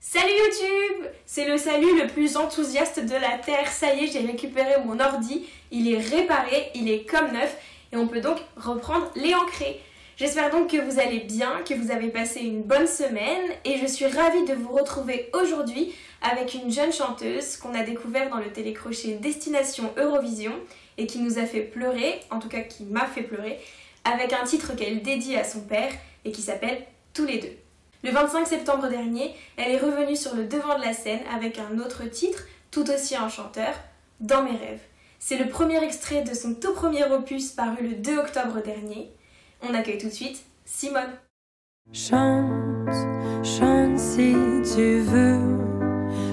Salut YouTube! C'est le salut le plus enthousiaste de la Terre. Ça y est, j'ai récupéré mon ordi, il est réparé, il est comme neuf et on peut donc reprendre les ancrés. J'espère donc que vous allez bien, que vous avez passé une bonne semaine et je suis ravie de vous retrouver aujourd'hui avec une jeune chanteuse qu'on a découvert dans le télécrochet Destination Eurovision et qui nous a fait pleurer, en tout cas qui m'a fait pleurer, avec un titre qu'elle dédie à son père et qui s'appelle Tous les deux. Le 25 septembre dernier, elle est revenue sur le devant de la scène avec un autre titre, tout aussi enchanteur, Dans mes rêves. C'est le premier extrait de son tout premier opus paru le 2 octobre dernier. On accueille tout de suite Simone. Chante, chante si tu veux,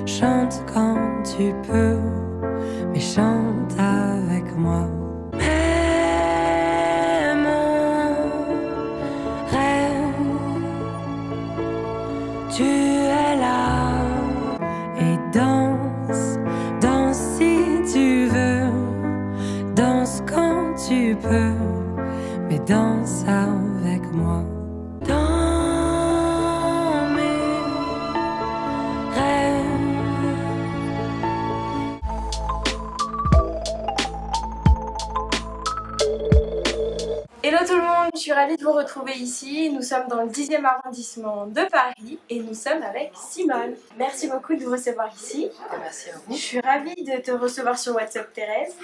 chante quand tu peux, mais chante avec moi. Mais mon rêve, tu es là et danse, danse si tu veux, danse quand tu peux, mais danse avec moi. Dans mes rêves. Hello tout le monde, je suis ravie de vous retrouver ici. Nous sommes dans le 10e arrondissement de Paris et nous sommes avec Simone. Merci beaucoup de vous recevoir ici. Merci à vous. Je suis ravie de te recevoir sur WhatsApp, Thérèse.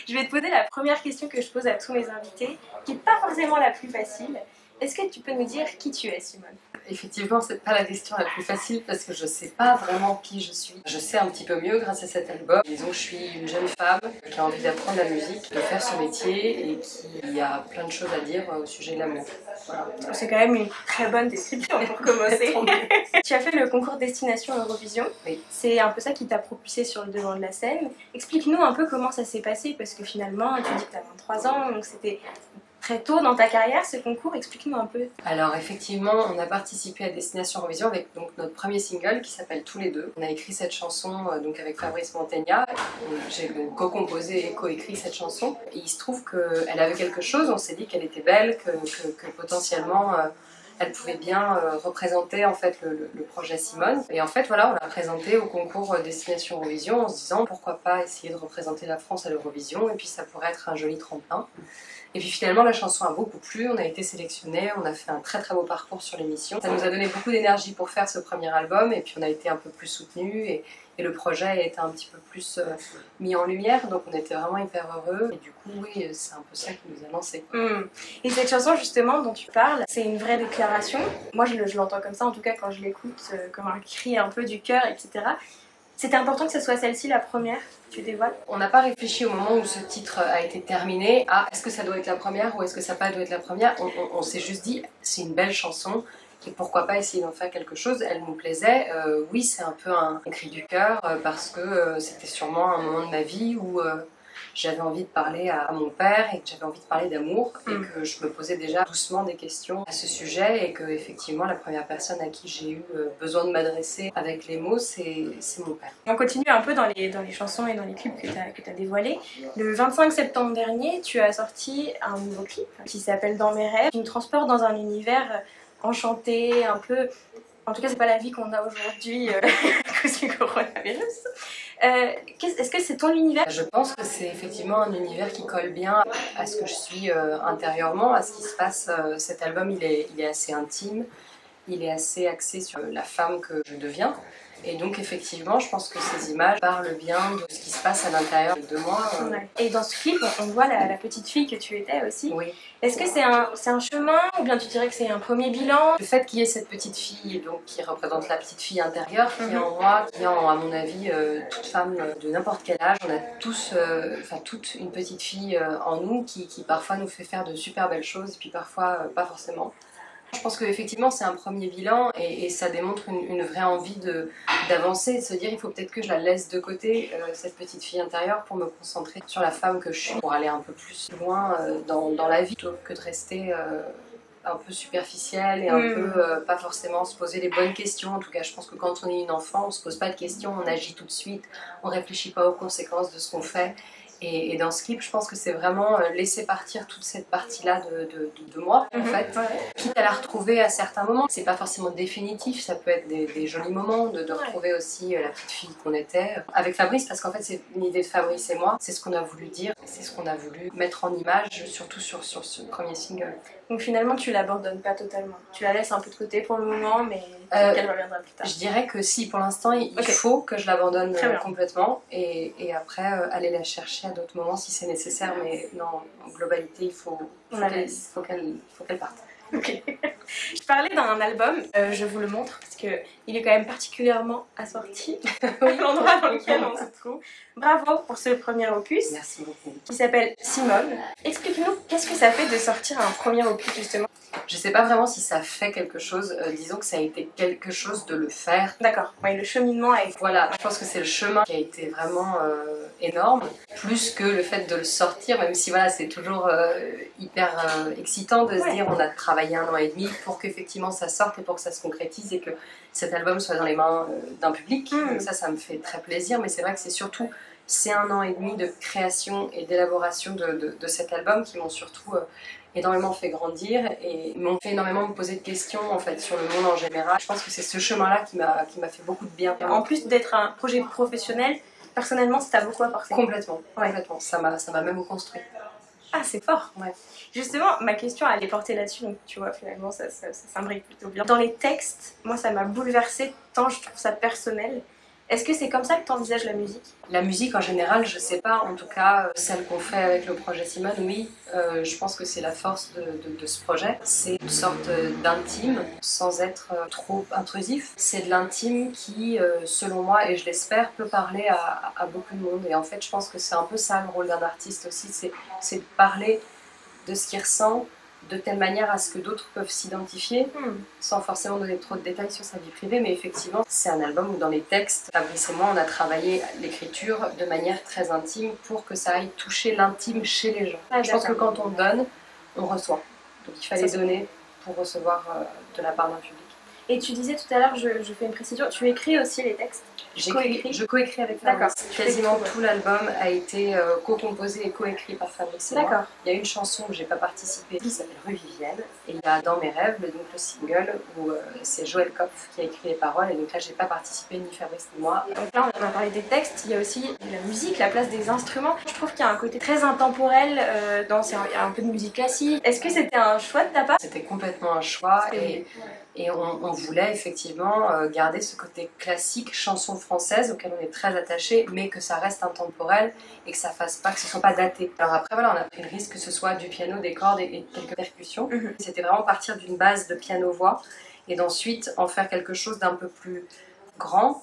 Je vais te poser la première question que je pose à tous mes invités, qui n'est pas forcément la plus facile. Est-ce que tu peux nous dire qui tu es, Simone? Effectivement, c'est pas la question la plus facile parce que je sais pas vraiment qui je suis. Je sais un petit peu mieux grâce à cet album. Disons que je suis une jeune femme qui a envie d'apprendre la musique, de faire ce métier et qui a plein de choses à dire au sujet de l'amour. Voilà. C'est quand même une très bonne description pour commencer. Tu as fait le concours Destination Eurovision. Oui. C'est un peu ça qui t'a propulsé sur le devant de la scène. Explique-nous un peu comment ça s'est passé parce que finalement, tu dis que tu as 23 ans, donc c'était très tôt dans ta carrière ce concours. Explique-nous un peu. Alors effectivement, on a participé à Destination Eurovision avec donc notre premier single qui s'appelle Tous les deux. On a écrit cette chanson donc avec Fabrice Montagna. J'ai co-composé et co-écrit cette chanson. Et il se trouve qu'elle avait quelque chose, on s'est dit qu'elle était belle, que potentiellement elle pouvait bien représenter en fait le projet Simone. Et en fait voilà, on l'a présentée au concours Destination Eurovision en se disant pourquoi pas essayer de représenter la France à l'Eurovision et puis ça pourrait être un joli tremplin. Et puis finalement la chanson a beaucoup plu, on a été sélectionnés, on a fait un très très beau parcours sur l'émission. Ça nous a donné beaucoup d'énergie pour faire ce premier album et puis on a été un peu plus soutenus et le projet a été un petit peu plus mis en lumière, donc on était vraiment hyper heureux et du coup oui, c'est un peu ça qui nous a lancés. Et cette chanson justement dont tu parles, c'est une vraie déclaration. Moi je l'entends comme ça, en tout cas quand je l'écoute, comme un cri un peu du cœur, etc. C'était important que ce soit celle-ci la première, tu dévoiles? On n'a pas réfléchi au moment où ce titre a été terminé à est-ce que ça doit être la première ou est-ce que ça doit être la première. On s'est juste dit c'est une belle chanson et pourquoi pas essayer d'en faire quelque chose. Elle nous plaisait. Oui, c'est un peu un cri du cœur parce que c'était sûrement un moment de ma vie où j'avais envie de parler à mon père et que j'avais envie de parler d'amour et que je me posais déjà doucement des questions à ce sujet et que effectivement la première personne à qui j'ai eu besoin de m'adresser avec les mots c'est mon père. On continue un peu dans les chansons et dans les clips que tu as dévoilés. Le 25 septembre dernier, tu as sorti un nouveau clip qui s'appelle Dans mes rêves. Tu nous transportes dans un univers enchanté, un peu... En tout cas, c'est pas la vie qu'on a aujourd'hui à cause du coronavirus. Est-ce que c'est ton univers? Je pense que c'est effectivement un univers qui colle bien à ce que je suis intérieurement, à ce qui se passe. Cet album, il est assez intime, il est assez axé sur la femme que je deviens. Et donc effectivement, je pense que ces images parlent bien de ce qui se passe à l'intérieur de moi. Et dans ce clip, on voit la petite fille que tu étais aussi. Oui. Est-ce que c'est un chemin ou bien tu dirais que c'est un premier bilan? Le fait qu'il y ait cette petite fille donc, qui représente la petite fille intérieure qui est en moi, qui est à mon avis toute femme de n'importe quel âge, on a tous, toute une petite fille en nous qui parfois nous fait faire de super belles choses et puis parfois pas forcément. Je pense qu'effectivement c'est un premier bilan et ça démontre une vraie envie d'avancer, de se dire il faut peut-être que je la laisse de côté, cette petite fille intérieure, pour me concentrer sur la femme que je suis, pour aller un peu plus loin dans la vie, plutôt que de rester un peu superficielle et un peu pas forcément se poser les bonnes questions. En tout cas, je pense que quand on est une enfant, on se pose pas de questions, on agit tout de suite, on réfléchit pas aux conséquences de ce qu'on fait. Et dans ce clip, je pense que c'est vraiment laisser partir toute cette partie-là de moi, en fait, quitte à la retrouver à certains moments. C'est pas forcément définitif, ça peut être des jolis moments, de retrouver aussi la petite fille qu'on était avec Fabrice, parce qu'en fait, c'est une idée de Fabrice et moi, c'est ce qu'on a voulu dire, c'est ce qu'on a voulu mettre en image, surtout sur ce premier single. Donc finalement, tu l'abandonnes pas totalement. Tu la laisses un peu de côté pour le moment, mais qu'elle reviendra plus tard. Je dirais que si, pour l'instant, il faut que je l'abandonne complètement et après aller la chercher à d'autres moments si c'est nécessaire, mais non, en globalité, il faut qu'elle parte. Ok. Je parlais d'un album, je vous le montre parce qu'il est quand même particulièrement assorti oui, l'endroit dans lequel on se trouve. Bravo pour ce premier opus. Merci beaucoup. Qui s'appelle Simone. Explique-nous, qu'est-ce que ça fait de sortir un premier opus justement? Je sais pas vraiment si ça fait quelque chose, disons que ça a été quelque chose de le faire. D'accord, oui, le cheminement a été... Voilà, je pense que c'est le chemin qui a été vraiment énorme, plus que le fait de le sortir, même si voilà, c'est toujours hyper excitant de se dire on a travaillé 1 an et demi pour qu'effectivement ça sorte et pour que ça se concrétise et que cet album soit dans les mains d'un public. Donc ça me fait très plaisir, mais c'est vrai que c'est 1 an et demi de création et d'élaboration de cet album qui m'ont surtout énormément fait grandir et m'ont fait énormément me poser de questions en fait sur le monde en général. Je pense que c'est ce chemin-là qui m'a fait beaucoup de bien. En plus d'être un projet professionnel, personnellement, ça t'a beaucoup apporté. Complètement, complètement. Ça m'a même construit. Ah, c'est fort. Ouais. Justement, ma question allait porter là-dessus, donc tu vois, finalement, ça s'imbrique plutôt bien. Dans les textes, moi, ça m'a bouleversée tant je trouve ça personnel. Est-ce que c'est comme ça que tu envisages la musique? La musique en général, je sais pas, en tout cas celle qu'on fait avec le projet Simone, oui, je pense que c'est la force de ce projet. C'est une sorte d'intime sans être trop intrusif. C'est de l'intime qui, selon moi, et je l'espère, peut parler à beaucoup de monde. Et en fait, je pense que c'est un peu ça le rôle d'un artiste aussi, c'est de parler de ce qu'il ressent, de telle manière à ce que d'autres peuvent s'identifier, sans forcément donner trop de détails sur sa vie privée, mais effectivement, c'est un album où dans les textes, Fabrice et moi, on a travaillé l'écriture de manière très intime pour que ça aille toucher l'intime chez les gens. Je pense que quand on donne, on reçoit. Donc il fallait donner pour recevoir de la part d'un public. Et tu disais tout à l'heure, je fais une précision, tu écris aussi les textes? Je coécris avec Fabrice. Quasiment tout l'album a été co-composé et coécrit par Fabrice et moi. Il y a une chanson où j'ai pas participé qui s'appelle Rue Vivienne. Et il y a Dans mes rêves, donc le single, où c'est Joël Kopf qui a écrit les paroles. Et donc là, j'ai pas participé, ni Fabrice ni moi. Donc là, on a parlé des textes, il y a aussi la musique, la place des instruments. Je trouve qu'il y a un côté très intemporel, il y a un peu de musique classique. Est-ce que c'était un choix de ta part? C'était complètement un choix. Et on voulait effectivement garder ce côté classique, chanson française, auquel on est très attaché, mais que ça reste intemporel et que ça fasse pas, que ce soit pas daté. Alors après, voilà, on a pris le risque que ce soit du piano, des cordes et quelques percussions. C'était vraiment partir d'une base de piano-voix et d'ensuite en faire quelque chose d'un peu plus grand,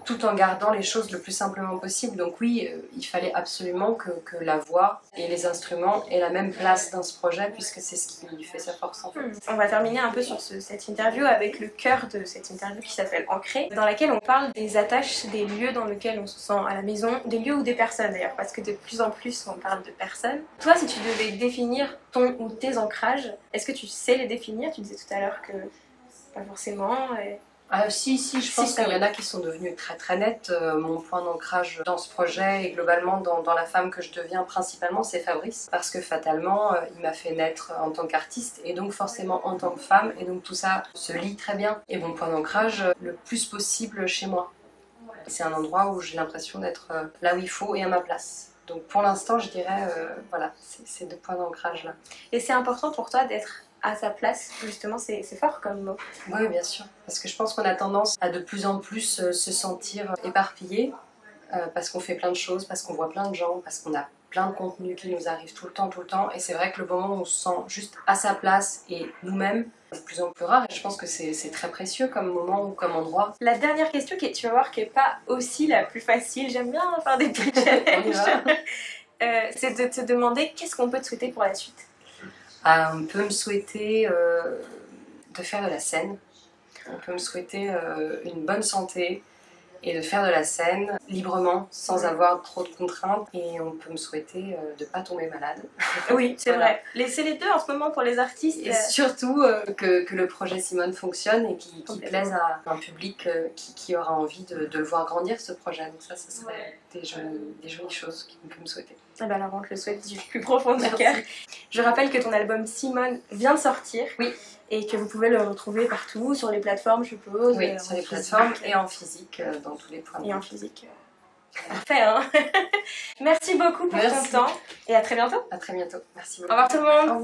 tout en gardant les choses le plus simplement possible. Donc oui, il fallait absolument que la voix et les instruments aient la même place dans ce projet, puisque c'est ce qui fait sa force en fait. On va terminer un peu sur cette interview avec le cœur de cette interview qui s'appelle Ancré, dans laquelle on parle des attaches, des lieux dans lesquels on se sent à la maison, des lieux ou des personnes d'ailleurs, parce que de plus en plus on parle de personnes. Toi, si tu devais définir ton ou tes ancrages, est-ce que tu sais les définir? Tu disais tout à l'heure que pas forcément... Si, je pense qu'il y en a qui sont devenus très très nettes. Mon point d'ancrage dans ce projet et globalement dans la femme que je deviens principalement, c'est Fabrice. Parce que fatalement, il m'a fait naître en tant qu'artiste et donc forcément en tant que femme. Et donc tout ça se lie très bien. Et mon point d'ancrage, le plus possible chez moi. C'est un endroit où j'ai l'impression d'être là où il faut et à ma place. Donc pour l'instant, je dirais, voilà, ces 2 points d'ancrage là. Et c'est important pour toi d'être à sa place, justement, c'est fort comme mot. Oui, bien sûr. Parce que je pense qu'on a tendance à de plus en plus se sentir éparpillé, parce qu'on fait plein de choses, parce qu'on voit plein de gens, parce qu'on a plein de contenus qui nous arrivent tout le temps. Et c'est vrai que le moment où on se sent juste à sa place et nous-mêmes, c'est de plus en plus rare. Et je pense que c'est très précieux comme moment ou comme endroit. La dernière question, tu vas voir, qui n'est pas aussi la plus facile, j'aime bien faire des petits challenges, c'est de te demander qu'est-ce qu'on peut te souhaiter pour la suite. On peut me souhaiter de faire de la scène. On peut me souhaiter une bonne santé et de faire de la scène. librement, sans avoir trop de contraintes. Et on peut me souhaiter de ne pas tomber malade. Oui, c'est Voilà. vrai. C'est les deux en ce moment pour les artistes. Et surtout que le projet Simone fonctionne et qui plaise à un public qui aura envie de le voir grandir, ce projet. Donc ça serait des jolies choses qu'on peut me souhaiter. Eh ben alors on te le souhaite du plus profond du Merci. cœur. Je rappelle que ton album Simone vient de sortir. Oui. Et que vous pouvez le retrouver partout, sur les plateformes, je suppose. Oui, sur les plateformes et en physique, dans tous les points de Et en vente. physique. Parfait, hein. Merci beaucoup pour Merci. ton temps. Et à très bientôt. À très bientôt. Merci Au beaucoup. revoir tout le monde. Au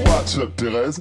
revoir. What's up, Thérèse?